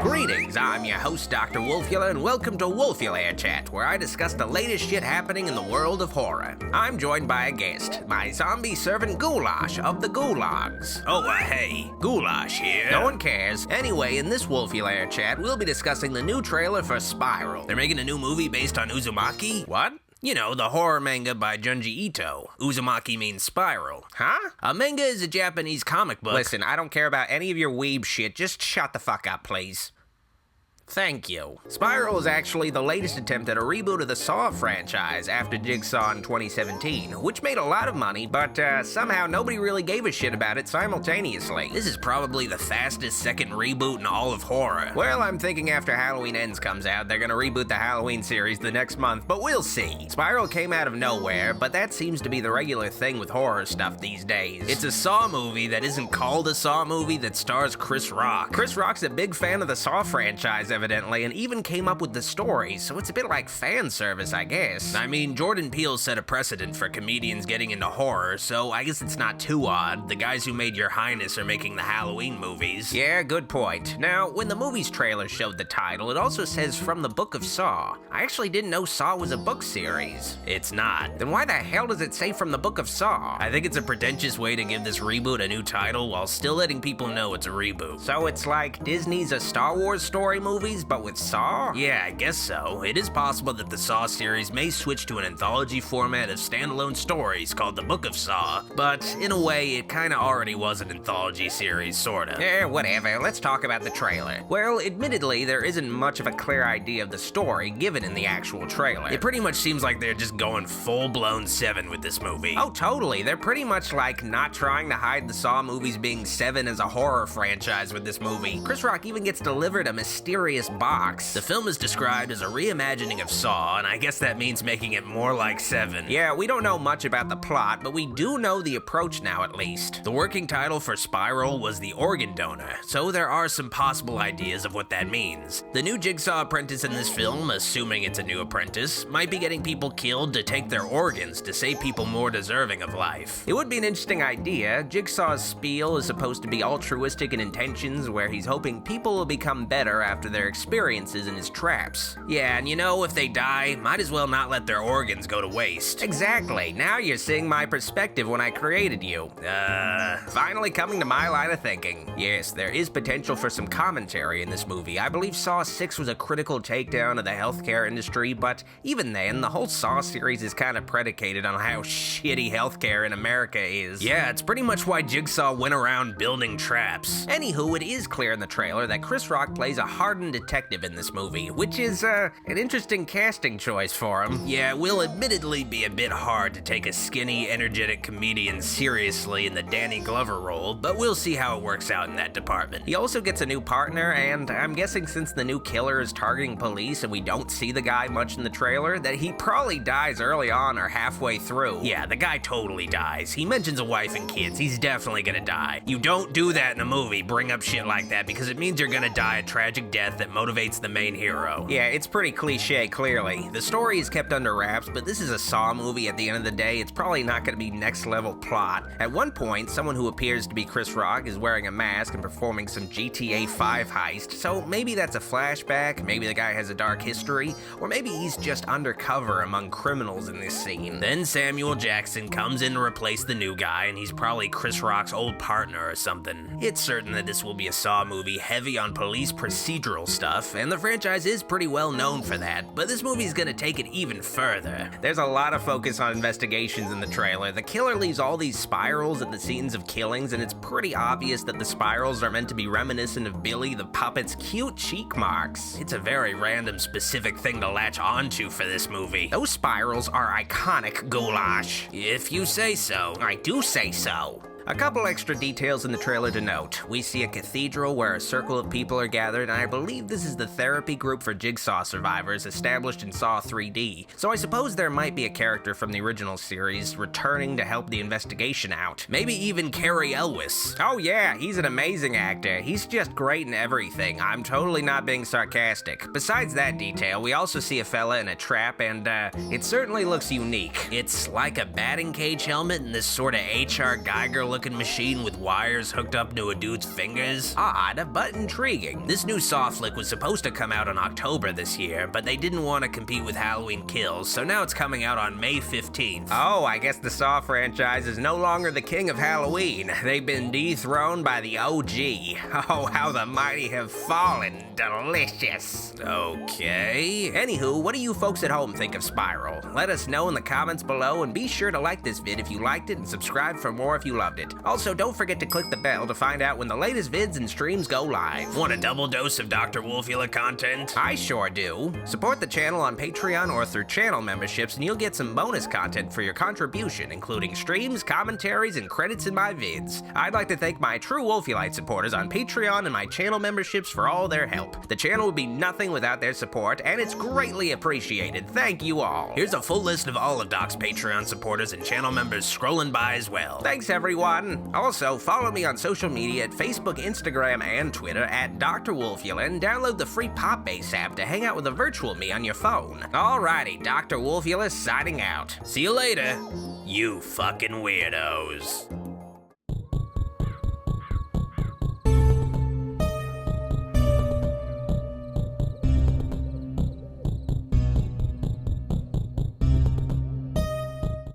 Greetings, I'm your host, Dr. Wolfula, and welcome to Wolfula Chat, where I discuss the latest shit happening in the world of horror. I'm joined by a guest, my zombie servant Ghoulash of the Gulags. Hey, Ghoulash here. No one cares. Anyway, in this Wolfula Chat, we'll be discussing the new trailer for Spiral. They're making a new movie based on Uzumaki? What? You know, the horror manga by Junji Ito. Uzumaki means spiral. Huh? A manga is a Japanese comic book. Listen, I don't care about any of your weeb shit. Just shut the fuck up, please. Thank you. Spiral is actually the latest attempt at a reboot of the Saw franchise after Jigsaw in 2017, which made a lot of money, but somehow nobody really gave a shit about it simultaneously. This is probably the fastest second reboot in all of horror. Well, I'm thinking after Halloween Ends comes out, they're gonna reboot the Halloween series the next month, but we'll see. Spiral came out of nowhere, but that seems to be the regular thing with horror stuff these days. It's a Saw movie that isn't called a Saw movie that stars Chris Rock. Chris Rock's a big fan of the Saw franchise, evidently, and even came up with the story, so it's a bit like fan service, I guess. I mean, Jordan Peele set a precedent for comedians getting into horror, so I guess it's not too odd. The guys who made Your Highness are making the Halloween movies. Yeah, good point. Now, when the movie's trailer showed the title, it also says From the Book of Saw. I actually didn't know Saw was a book series. It's not. Then why the hell does it say From the Book of Saw? I think it's a pretentious way to give this reboot a new title while still letting people know it's a reboot. So it's like Disney's a Star Wars story movies, but with Saw? Yeah, I guess so. It is possible that the Saw series may switch to an anthology format of standalone stories called The Book of Saw, but in a way, it kinda already was an anthology series, sorta. Yeah, whatever. Let's talk about the trailer. Well, admittedly, there isn't much of a clear idea of the story given in the actual trailer. It pretty much seems like they're just going full-blown Seven with this movie. Oh, totally. They're pretty much like not trying to hide the Saw movies being Seven as a horror franchise with this movie. Chris Rock even gets delivered a mysterious box. The film is described as a reimagining of Saw, and I guess that means making it more like Seven. Yeah, we don't know much about the plot, but we do know the approach now at least. The working title for Spiral was The Organ Donor, so there are some possible ideas of what that means. The new Jigsaw apprentice in this film, assuming it's a new apprentice, might be getting people killed to take their organs to save people more deserving of life. It would be an interesting idea. Jigsaw's spiel is supposed to be altruistic in intentions, where he's hoping people will become better after their experiences in his traps. Yeah, and you know, if they die, might as well not let their organs go to waste. Exactly. Now you're seeing my perspective when I created you. Finally coming to my line of thinking. Yes, there is potential for some commentary in this movie. I believe Saw 6 was a critical takedown of the healthcare industry, but even then, the whole Saw series is kind of predicated on how shitty healthcare in America is. Yeah, it's pretty much why Jigsaw went around building traps. Anywho, it is clear in the trailer that Chris Rock plays a hardened detective in this movie, which is, an interesting casting choice for him. Yeah, it will admittedly be a bit hard to take a skinny, energetic comedian seriously in the Danny Glover role, but we'll see how it works out in that department. He also gets a new partner, and I'm guessing since the new killer is targeting police and we don't see the guy much in the trailer, that he probably dies early on or halfway through. Yeah, the guy totally dies. He mentions a wife and kids. He's definitely gonna die. You don't do that in a movie, bring up shit like that, because it means you're gonna die a tragic death that motivates the main hero. Yeah, it's pretty cliche, clearly. The story is kept under wraps, but this is a Saw movie at the end of the day. It's probably not gonna be next level plot. At one point, someone who appears to be Chris Rock is wearing a mask and performing some GTA 5 heist, so maybe that's a flashback, maybe the guy has a dark history, or maybe he's just undercover among criminals in this scene. Then Samuel Jackson comes in to replace the new guy, and he's probably Chris Rock's old partner or something. It's certain that this will be a Saw movie heavy on police procedural stuff, and the franchise is pretty well known for that, but this movie's gonna take it even further. There's a lot of focus on investigations in the trailer. The killer leaves all these spirals at the scenes of killings, and it's pretty obvious that the spirals are meant to be reminiscent of Billy the Puppet's cute cheek marks. It's a very random, specific thing to latch onto for this movie. Those spirals are iconic, Ghoulash. If you say so. I do say so. A couple extra details in the trailer to note. We see a cathedral where a circle of people are gathered, and I believe this is the therapy group for Jigsaw survivors established in Saw 3D. So I suppose there might be a character from the original series returning to help the investigation out. Maybe even Cary Elwes. Oh yeah, he's an amazing actor. He's just great in everything. I'm totally not being sarcastic. Besides that detail, we also see a fella in a trap, and it certainly looks unique. It's like a batting cage helmet and this sort of H.R. Geiger looking machine with wires hooked up to a dude's fingers. Odd, but intriguing. This new Saw flick was supposed to come out in October this year, but they didn't want to compete with Halloween Kills, so now it's coming out on May 15th. Oh, I guess the Saw franchise is no longer the king of Halloween. They've been dethroned by the OG. Oh, how the mighty have fallen. Delicious. Okay. Anywho, what do you folks at home think of Spiral? Let us know in the comments below, and be sure to like this vid if you liked it and subscribe for more if you loved it. Also, don't forget to click the bell to find out when the latest vids and streams go live. Want a double dose of Dr. Wolfula content? I sure do. Support the channel on Patreon or through channel memberships, and you'll get some bonus content for your contribution, including streams, commentaries, and credits in my vids. I'd like to thank my true Wolfulite supporters on Patreon and my channel memberships for all their help. The channel would be nothing without their support, and it's greatly appreciated. Thank you all. Here's a full list of all of Doc's Patreon supporters and channel members scrolling by as well. Thanks, everyone. Also, follow me on social media at Facebook, Instagram, and Twitter at Dr. Wolfula, and download the free Pop Base app to hang out with a virtual me on your phone. Alrighty, Dr. Wolfula signing out. See you later, you fucking weirdos.